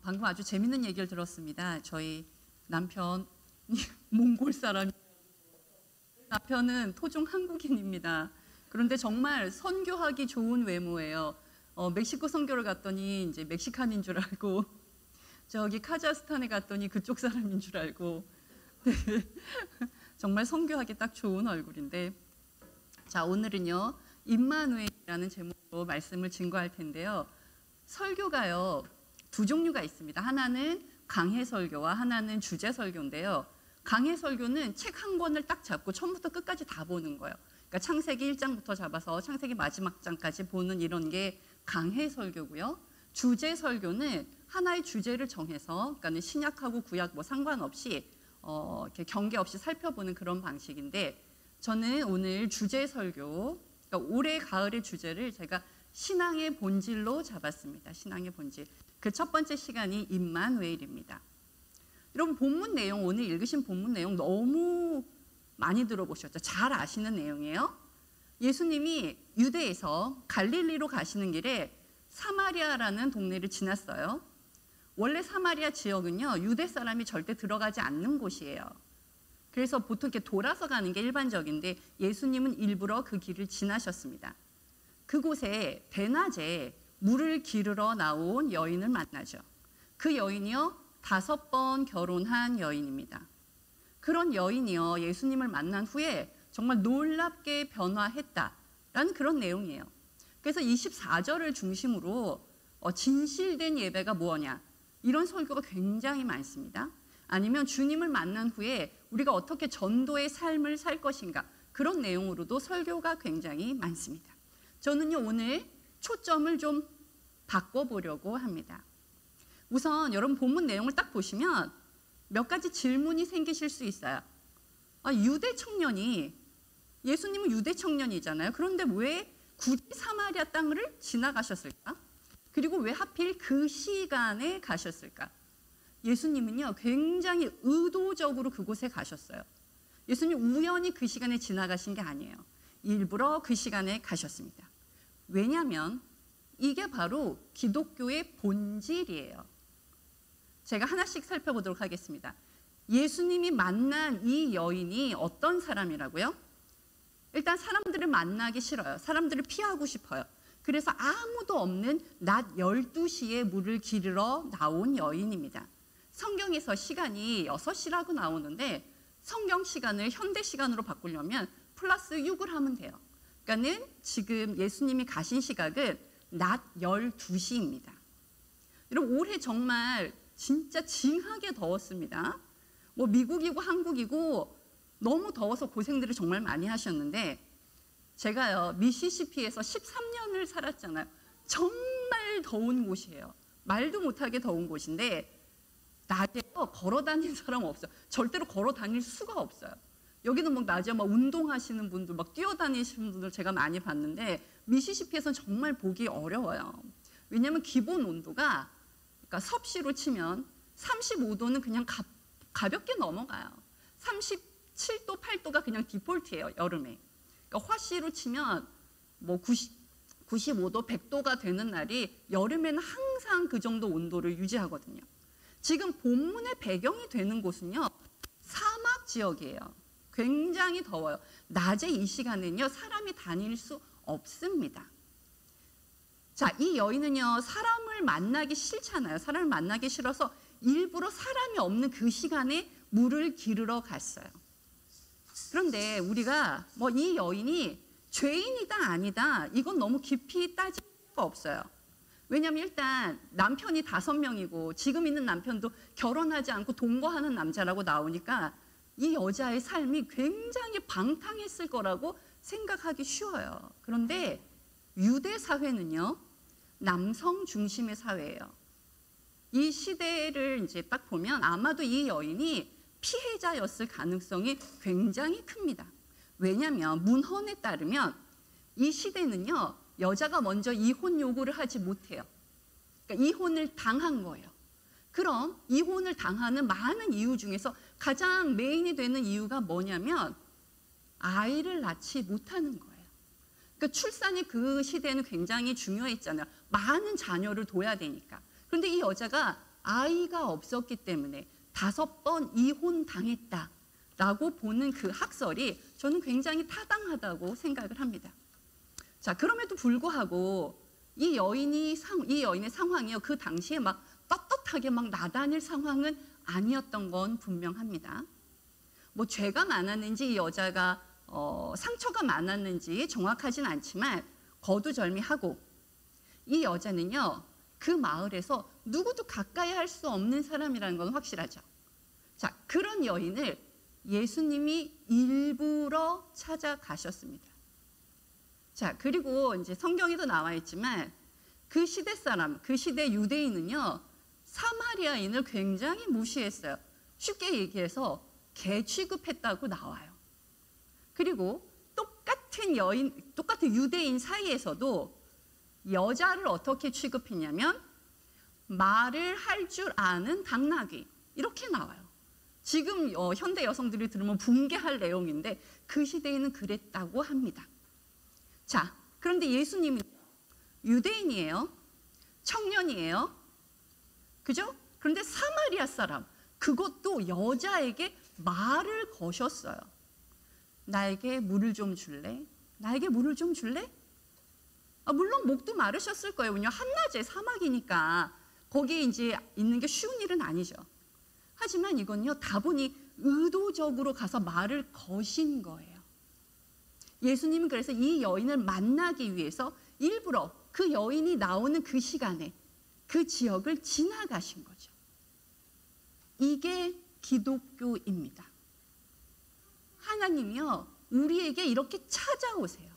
방금 아주 재밌는 얘기를 들었습니다. 저희 남편 몽골 사람, 남편은 토종 한국인입니다. 그런데 정말 선교하기 좋은 외모예요. 멕시코 선교를 갔더니 이제 멕시칸인 줄 알고, 저기 카자흐스탄에 갔더니 그쪽 사람인 줄 알고, 네. 정말 선교하기 딱 좋은 얼굴인데, 자, 오늘은요 임마누엘이라는 제목으로 말씀을 증거할 텐데요. 설교가요 두 종류가 있습니다. 하나는 강해 설교와 하나는 주제 설교인데요. 강해 설교는 책 한 권을 딱 잡고 처음부터 끝까지 다 보는 거예요. 그러니까 창세기 1장부터 잡아서 창세기 마지막 장까지 보는 이런 게 강해 설교고요. 주제 설교는 하나의 주제를 정해서, 그러니까 신약하고 구약 뭐 상관없이 이렇게 경계 없이 살펴보는 그런 방식인데, 저는 오늘 주제 설교, 그러니까 올해 가을의 주제를 제가 신앙의 본질로 잡았습니다. 신앙의 본질. 그 첫 번째 시간이 임마누엘입니다. 여러분, 본문 내용, 오늘 읽으신 본문 내용 너무 많이 들어보셨죠? 잘 아시는 내용이에요. 예수님이 유대에서 갈릴리로 가시는 길에 사마리아라는 동네를 지났어요. 원래 사마리아 지역은요 유대 사람이 절대 들어가지 않는 곳이에요. 그래서 보통 이렇게 돌아서 가는 게 일반적인데, 예수님은 일부러 그 길을 지나셨습니다. 그곳에 대낮에 물을 기르러 나온 여인을 만나죠. 그 여인이요 5번 결혼한 여인입니다. 그런 여인이요 예수님을 만난 후에 정말 놀랍게 변화했다라는 그런 내용이에요. 그래서 24절을 중심으로 진실된 예배가 무엇냐, 이런 설교가 굉장히 많습니다. 아니면 주님을 만난 후에 우리가 어떻게 전도의 삶을 살 것인가, 그런 내용으로도 설교가 굉장히 많습니다. 저는요 오늘 초점을 좀 바꿔보려고 합니다. 우선 여러분 본문 내용을 딱 보시면 몇 가지 질문이 생기실 수 있어요. 유대 청년이, 예수님은 유대 청년이잖아요. 그런데 왜 굳이 사마리아 땅을 지나가셨을까? 그리고 왜 하필 그 시간에 가셨을까? 예수님은요 굉장히 의도적으로 그곳에 가셨어요. 예수님 우연히 그 시간에 지나가신 게 아니에요. 일부러 그 시간에 가셨습니다. 왜냐하면 이게 바로 기독교의 본질이에요. 제가 하나씩 살펴보도록 하겠습니다. 예수님이 만난 이 여인이 어떤 사람이라고요? 일단 사람들을 만나기 싫어요. 사람들을 피하고 싶어요. 그래서 아무도 없는 낮 12시에 물을 기르러 나온 여인입니다. 성경에서 시간이 6시라고 나오는데, 성경 시간을 현대 시간으로 바꾸려면 플러스 6을 하면 돼요. 그러니까는 지금 예수님이 가신 시각은 낮 12시입니다. 여러분, 올해 정말 진짜 징하게 더웠습니다. 뭐 미국이고 한국이고 너무 더워서 고생들을 정말 많이 하셨는데, 제가요 미시시피에서 13년을 살았잖아요. 정말 더운 곳이에요. 말도 못하게 더운 곳인데 낮에 걸어 다니는 사람 없어요. 절대로 걸어 다닐 수가 없어요. 여기는 막 낮에 막 운동하시는 분들, 막 뛰어다니시는 분들 제가 많이 봤는데, 미시시피에서는 정말 보기 어려워요. 왜냐하면 기본 온도가, 그러니까 섭씨로 치면 35도는 그냥 가볍게 넘어가요. 37도, 8도가 그냥 디폴트예요, 여름에. 그러니까 화씨로 치면 뭐 95도, 100도가 되는 날이 여름에는 항상 그 정도 온도를 유지하거든요. 지금 본문의 배경이 되는 곳은요 사막 지역이에요. 굉장히 더워요. 낮에 이 시간에는요 사람이 다닐 수 없습니다. 자, 이 여인은요 사람을 만나기 싫잖아요. 사람을 만나기 싫어서 일부러 사람이 없는 그 시간에 물을 기르러 갔어요. 그런데 우리가 뭐 이 여인이 죄인이다 아니다, 이건 너무 깊이 따질 필요가 없어요. 왜냐하면 일단 남편이 5명이고 지금 있는 남편도 결혼하지 않고 동거하는 남자라고 나오니까 이 여자의 삶이 굉장히 방탕했을 거라고 생각하기 쉬워요. 그런데 유대 사회는요 남성 중심의 사회예요. 이 시대를 이제 딱 보면 아마도 이 여인이 피해자였을 가능성이 굉장히 큽니다. 왜냐하면 문헌에 따르면 이 시대는요 여자가 먼저 이혼 요구를 하지 못해요. 그러니까 이혼을 당한 거예요. 그럼 이혼을 당하는 많은 이유 중에서 가장 메인이 되는 이유가 뭐냐면 아이를 낳지 못하는 거예요. 그러니까 출산이 그 시대는 굉장히 중요했잖아요. 많은 자녀를 둬야 되니까. 그런데 이 여자가 아이가 없었기 때문에 5번 이혼당했다라고 보는 그 학설이 저는 굉장히 타당하다고 생각을 합니다. 자, 그럼에도 불구하고 이 여인의 상황이요, 그 당시에 막 떳떳하게 막 나다닐 상황은 아니었던 건 분명합니다. 뭐 죄가 많았는지 이 여자가 상처가 많았는지 정확하진 않지만 거두절미하고, 이 여자는요 그 마을에서 누구도 가까이 할 수 없는 사람이라는 건 확실하죠. 자, 그런 여인을 예수님이 일부러 찾아가셨습니다. 자, 그리고 이제 성경에도 나와 있지만 그 시대 사람, 그 시대 유대인은요 사마리아인을 굉장히 무시했어요. 쉽게 얘기해서 개 취급했다고 나와요. 그리고 똑같은 유대인 사이에서도 여자를 어떻게 취급했냐면 말을 할 줄 아는 당나귀, 이렇게 나와요. 지금 현대 여성들이 들으면 붕괴할 내용인데 그 시대에는 그랬다고 합니다. 자, 그런데 예수님은 유대인이에요. 청년이에요. 그죠? 그런데 사마리아 사람, 그것도 여자에게 말을 거셨어요. 나에게 물을 좀 줄래? 나에게 물을 좀 줄래? 물론 목도 마르셨을 거예요. 왜냐하면 한낮에 사막이니까 거기에 이제 있는 게 쉬운 일은 아니죠. 하지만 이건요 다분히 의도적으로 가서 말을 거신 거예요. 예수님은 그래서 이 여인을 만나기 위해서 일부러 그 여인이 나오는 그 시간에 그 지역을 지나가신 거죠. 이게 기독교입니다. 하나님이요 우리에게 이렇게 찾아오세요.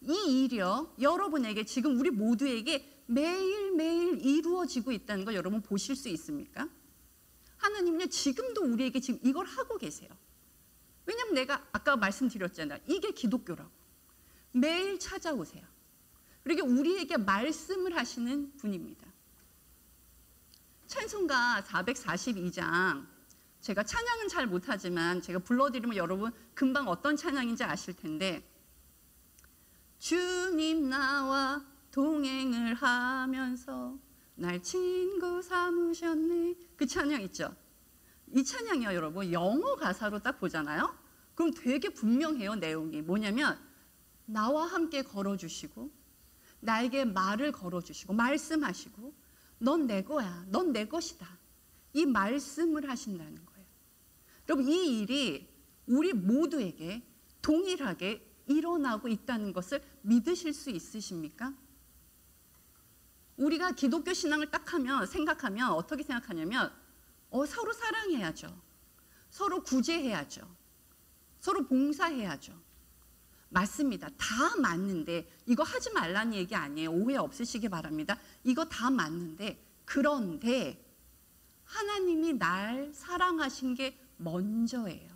이 일이요 여러분에게, 지금 우리 모두에게 매일매일 이루어지고 있다는 걸 여러분 보실 수 있습니까? 하나님은요 지금도 우리에게 지금 이걸 하고 계세요. 왜냐하면 내가 아까 말씀드렸잖아요. 이게 기독교라고. 매일 찾아오세요. 그리고 우리에게 말씀을 하시는 분입니다. 찬송가 442장, 제가 찬양은 잘 못하지만 제가 불러드리면 여러분 금방 어떤 찬양인지 아실 텐데, 주님 나와 동행을 하면서 날 친구 삼으셨네, 그 찬양 있죠. 이 찬양이요 여러분 영어 가사로 딱 보잖아요. 그럼 되게 분명해요. 내용이 뭐냐면 나와 함께 걸어주시고 나에게 말을 걸어주시고 말씀하시고 넌 내 거야, 넌 내 것이다, 이 말씀을 하신다는 거예요. 여러분 이 일이 우리 모두에게 동일하게 일어나고 있다는 것을 믿으실 수 있으십니까? 우리가 기독교 신앙을 딱 생각하면 어떻게 생각하냐면 서로 사랑해야죠. 서로 구제해야죠. 서로 봉사해야죠. 맞습니다. 다 맞는데, 이거 하지 말라는 얘기 아니에요. 오해 없으시기 바랍니다. 이거 다 맞는데, 그런데 하나님이 날 사랑하신 게 먼저예요.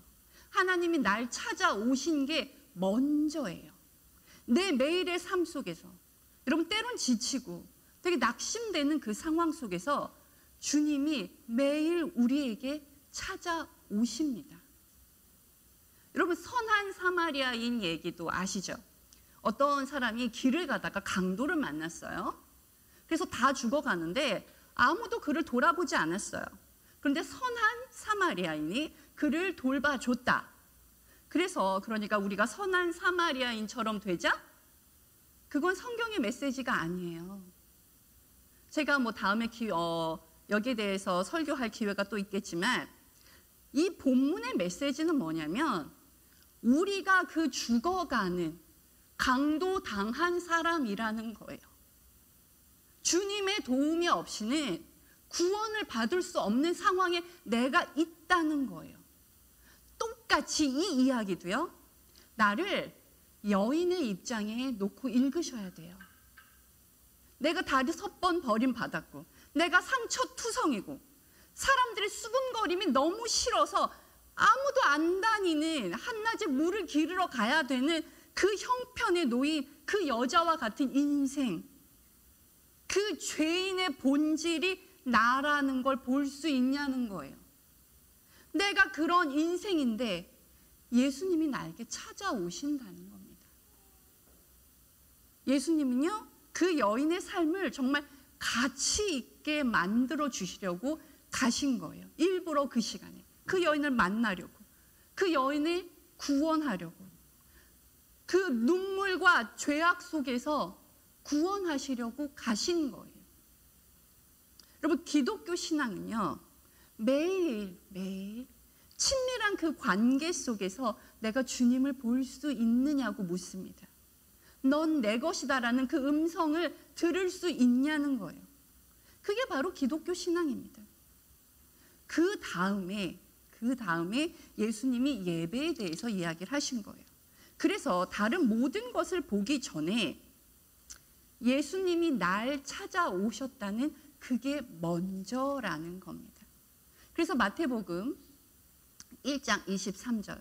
하나님이 날 찾아오신 게 먼저예요. 내 매일의 삶 속에서 여러분 때론 지치고 되게 낙심되는 그 상황 속에서 주님이 매일 우리에게 찾아오십니다. 여러분 선한 사마리아인 얘기도 아시죠? 어떤 사람이 길을 가다가 강도를 만났어요. 그래서 다 죽어가는데 아무도 그를 돌아보지 않았어요. 그런데 선한 사마리아인이 그를 돌봐줬다. 그래서 그러니까 우리가 선한 사마리아인처럼 되자? 그건 성경의 메시지가 아니에요. 제가 뭐 다음에 여기에 대해서 설교할 기회가 또 있겠지만 이 본문의 메시지는 뭐냐면 우리가 그 죽어가는 강도당한 사람이라는 거예요. 주님의 도움이 없이는 구원을 받을 수 없는 상황에 내가 있다는 거예요. 똑같이 이 이야기도요 나를 여인의 입장에 놓고 읽으셔야 돼요. 내가 5번 버림받았고 내가 상처투성이고 사람들의 수군거림이 너무 싫어서 아무도 안 다니는 한낮에 물을 기르러 가야 되는 그 형편에 놓인 그 여자와 같은 인생, 그 죄인의 본질이 나라는 걸 볼 수 있냐는 거예요. 내가 그런 인생인데 예수님이 나에게 찾아오신다는 겁니다. 예수님은요 그 여인의 삶을 정말 가치 있게 만들어 주시려고 가신 거예요. 일부러 그 시간에 그 여인을 만나려고, 그 여인을 구원하려고, 그 눈물과 죄악 속에서 구원하시려고 가신 거예요. 여러분, 기독교 신앙은요, 매일 친밀한 그 관계 속에서 내가 주님을 볼 수 있느냐고 묻습니다. 넌 내 것이다라는 그 음성을 들을 수 있냐는 거예요. 그게 바로 기독교 신앙입니다. 그 다음에 예수님이 예배에 대해서 이야기를 하신 거예요. 그래서 다른 모든 것을 보기 전에 예수님이 날 찾아오셨다는 그게 먼저라는 겁니다. 그래서 마태복음 1장 23절,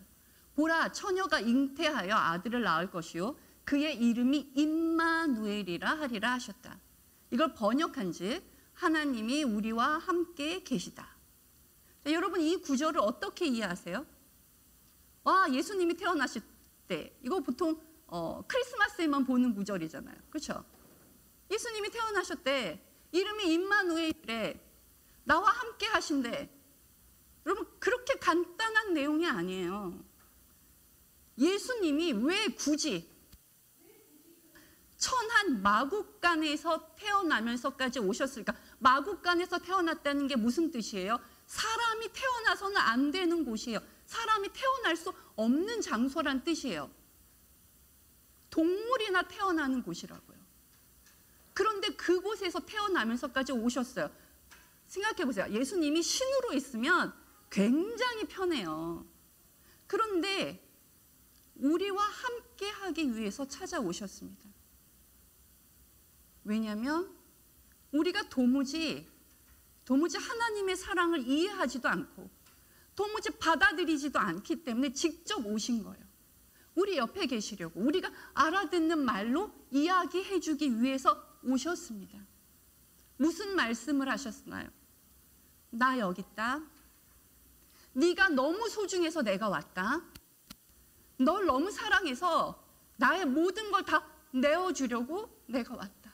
보라, 처녀가 잉태하여 아들을 낳을 것이요 그의 이름이 임마누엘이라 하리라 하셨다. 이걸 번역한즉 하나님이 우리와 함께 계시다. 자, 여러분, 이 구절을 어떻게 이해하세요? 와, 예수님이 태어나실 때, 이거 보통 크리스마스에만 보는 구절이잖아요. 그렇죠? 예수님이 태어나셨대. 이름이 임마누엘이래. 나와 함께 하신대. 여러분, 그렇게 간단한 내용이 아니에요. 예수님이 왜 굳이 천한 마국간에서 태어나면서까지 오셨을까? 마국간에서 태어났다는 게 무슨 뜻이에요? 사람이 태어나서는 안 되는 곳이에요. 사람이 태어날 수 없는 장소란 뜻이에요. 동물이나 태어나는 곳이라고요. 그런데 그곳에서 태어나면서까지 오셨어요. 생각해 보세요. 예수님이 신으로 있으면 굉장히 편해요. 그런데 우리와 함께 하기 위해서 찾아오셨습니다. 왜냐하면 우리가 도무지 하나님의 사랑을 이해하지도 않고 도무지 받아들이지도 않기 때문에 직접 오신 거예요. 우리 옆에 계시려고, 우리가 알아듣는 말로 이야기해 주기 위해서 오셨습니다. 무슨 말씀을 하셨나요? 나 여기 있다. 네가 너무 소중해서 내가 왔다. 널 너무 사랑해서 나의 모든 걸 다 내어주려고 내가 왔다.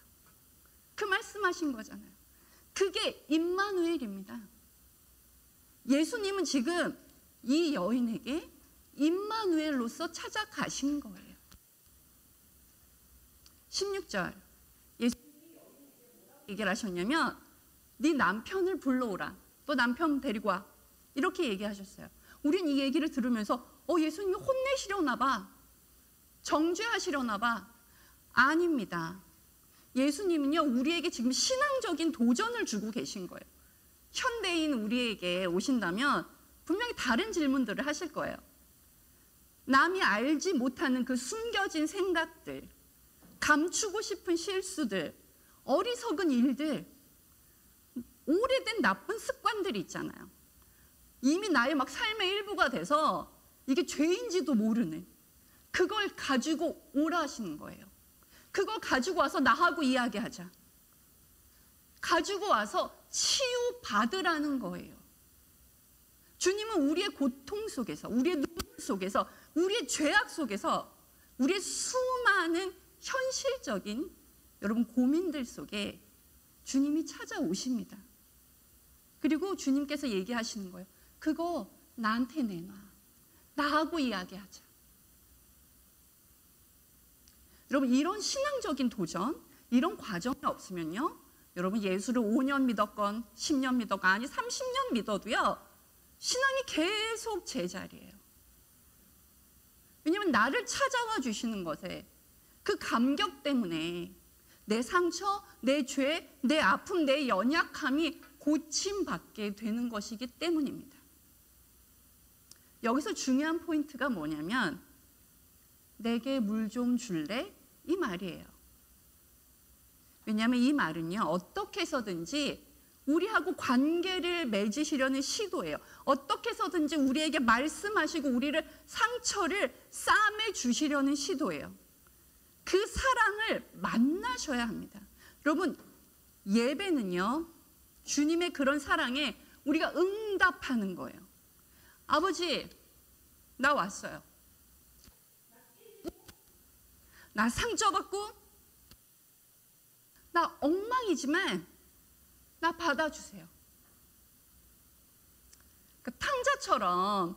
그 말씀하신 거잖아요. 그게 임마누엘입니다. 예수님은 지금 이 여인에게 임마누엘로서 찾아가신 거예요. 16절, 예수님이 뭐라고 얘기를 하셨냐면 네 남편을 불러오라. 또 남편 데리고 와. 이렇게 얘기하셨어요. 우린 이 얘기를 들으면서 예수님이 혼내시려나 봐. 정죄하시려나 봐. 아닙니다. 예수님은요, 우리에게 지금 신앙적인 도전을 주고 계신 거예요. 현대인 우리에게 오신다면 분명히 다른 질문들을 하실 거예요. 남이 알지 못하는 그 숨겨진 생각들, 감추고 싶은 실수들, 어리석은 일들, 오래된 나쁜 습관들이 있잖아요. 이미 나의 막 삶의 일부가 돼서 이게 죄인지도 모르는, 그걸 가지고 오라 하시는 거예요. 그걸 가지고 와서 나하고 이야기하자. 가지고 와서 치유받으라는 거예요. 주님은 우리의 고통 속에서, 우리의 눈물 속에서, 우리의 죄악 속에서, 우리의 수많은 현실적인 여러분 고민들 속에 주님이 찾아오십니다. 그리고 주님께서 얘기하시는 거예요. 그거 나한테 내놔. 나하고 이야기하자. 여러분, 이런 신앙적인 도전, 이런 과정이 없으면요, 여러분 예수를 5년 믿었건 10년 믿었건 아니 30년 믿어도요, 신앙이 계속 제자리예요. 왜냐하면 나를 찾아와 주시는 것에 그 감격 때문에 내 상처, 내 죄, 내 아픔, 내 연약함이 고침받게 되는 것이기 때문입니다. 여기서 중요한 포인트가 뭐냐면 내게 물 좀 줄래? 이 말이에요. 왜냐하면 이 말은요, 어떻게 해서든지 우리하고 관계를 맺으시려는 시도예요. 어떻게 해서든지 우리에게 말씀하시고 우리를 상처를 싸매 주시려는 시도예요. 그 사랑을 만나셔야 합니다. 여러분, 예배는요, 주님의 그런 사랑에 우리가 응답하는 거예요. 아버지, 나 왔어요. 나 상처받고 나 엉망이지만 나 받아주세요. 그 탕자처럼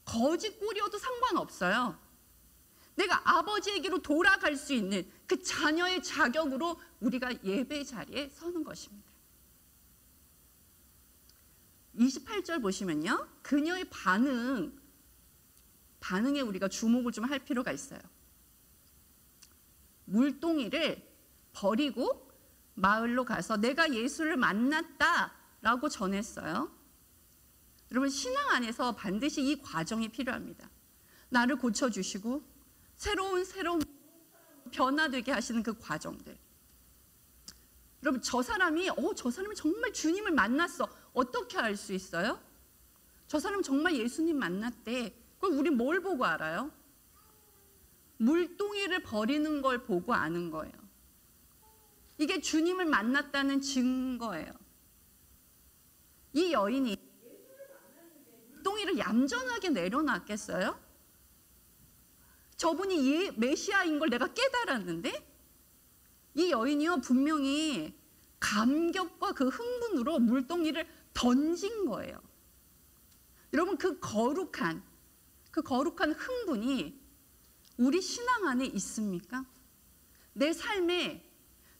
거지 꼴이어도 상관없어요. 내가 아버지에게로 돌아갈 수 있는 그 자녀의 자격으로 우리가 예배 자리에 서는 것입니다. 28절 보시면요, 그녀의 반응에 우리가 주목을 좀 할 필요가 있어요. 물동이를 버리고 마을로 가서 내가 예수를 만났다라고 전했어요. 여러분, 신앙 안에서 반드시 이 과정이 필요합니다. 나를 고쳐주시고 새로운 변화되게 하시는 그 과정들. 여러분, 저 사람이 정말 주님을 만났어. 어떻게 알 수 있어요? 저 사람 정말 예수님 만났대. 그걸 우리 뭘 보고 알아요? 물동이를 버리는 걸 보고 아는 거예요. 이게 주님을 만났다는 증거예요. 이 여인이 물동이를 얌전하게 내려놨겠어요? 저분이 메시아인 걸 내가 깨달았는데, 이 여인이요, 분명히 감격과 그 흥분으로 물동이를 던진 거예요. 여러분, 그 거룩한 흥분이 우리 신앙 안에 있습니까? 내 삶에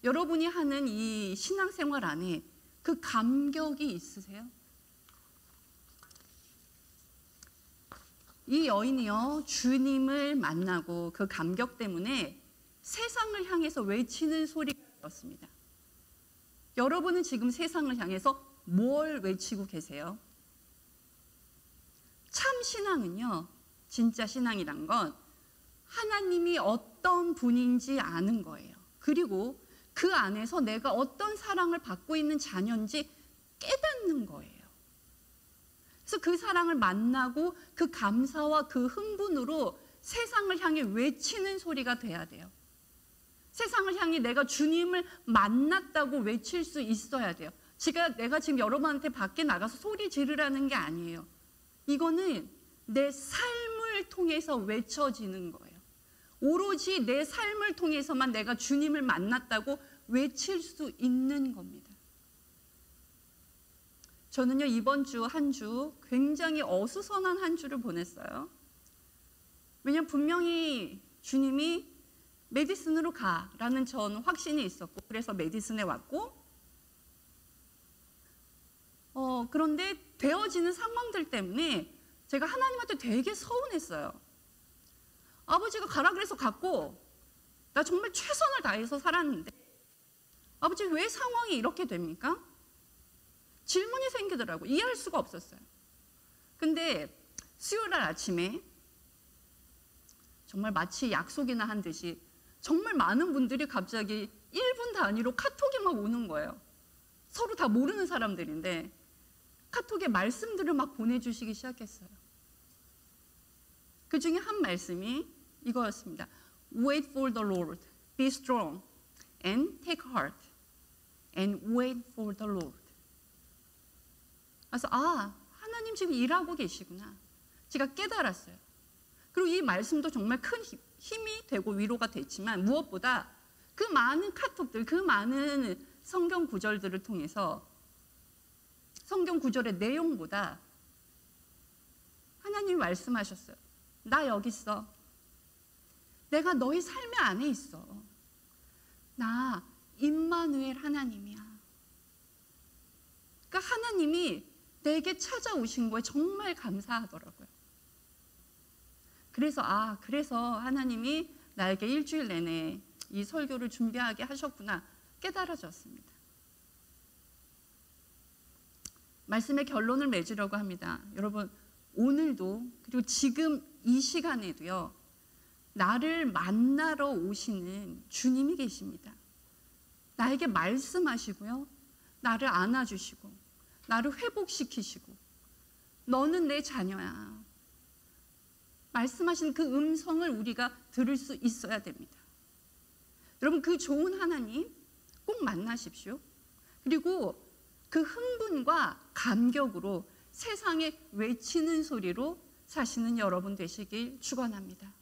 여러분이 하는 이 신앙생활 안에 그 감격이 있으세요? 이 여인이요, 주님을 만나고 그 감격 때문에 세상을 향해서 외치는 소리가 들었습니다. 여러분은 지금 세상을 향해서 뭘 외치고 계세요? 참 신앙은요, 진짜 신앙이란 건 하나님이 어떤 분인지 아는 거예요. 그리고 그 안에서 내가 어떤 사랑을 받고 있는 자녀인지 깨닫는 거예요. 그래서 그 사랑을 만나고 그 감사와 그 흥분으로 세상을 향해 외치는 소리가 돼야 돼요. 세상을 향해 내가 주님을 만났다고 외칠 수 있어야 돼요. 내가 지금 여러분한테 밖에 나가서 소리 지르라는 게 아니에요. 이거는 내 삶을 통해서 외쳐지는 거예요. 오로지 내 삶을 통해서만 내가 주님을 만났다고 외칠 수 있는 겁니다. 저는요, 이번 주 한 주 굉장히 어수선한 한 주를 보냈어요. 왜냐하면 분명히 주님이 메디슨으로 가라는 전 확신이 있었고, 그래서 메디슨에 왔고, 그런데 되어지는 상황들 때문에 제가 하나님한테 되게 서운했어요. 아버지가 가라 그래서 갔고, 나 정말 최선을 다해서 살았는데 아버지, 왜 상황이 이렇게 됩니까? 질문이 생기더라고요. 이해할 수가 없었어요. 근데 수요일날 아침에 정말 마치 약속이나 한 듯이 정말 많은 분들이 갑자기 1분 단위로 카톡이 막 오는 거예요. 서로 다 모르는 사람들인데 카톡에 말씀들을 막 보내주시기 시작했어요. 그 중에 한 말씀이 이거였습니다. Wait for the Lord, be strong and take heart and wait for the Lord. 그래서 하나님 지금 일하고 계시구나. 제가 깨달았어요. 그리고 이 말씀도 정말 큰 힘이 되고 위로가 됐지만, 무엇보다 그 많은 카톡들, 그 많은 성경 구절들을 통해서 성경 구절의 내용보다 하나님이 말씀하셨어요. 나 여기 있어. 내가 너희 삶의 안에 있어. 나 임마누엘 하나님이야. 그러니까 하나님이 내게 찾아오신 거에 정말 감사하더라고요. 그래서 하나님이 나에게 일주일 내내 이 설교를 준비하게 하셨구나 깨달아졌습니다. 말씀의 결론을 맺으려고 합니다. 여러분, 오늘도 그리고 지금 이 시간에도요, 나를 만나러 오시는 주님이 계십니다. 나에게 말씀하시고요, 나를 안아주시고 나를 회복시키시고, 너는 내 자녀야. 말씀하신 그 음성을 우리가 들을 수 있어야 됩니다. 여러분, 그 좋은 하나님 꼭 만나십시오. 그리고 그 흥분과 감격으로 세상에 외치는 소리로 사시는 여러분 되시길 축원합니다.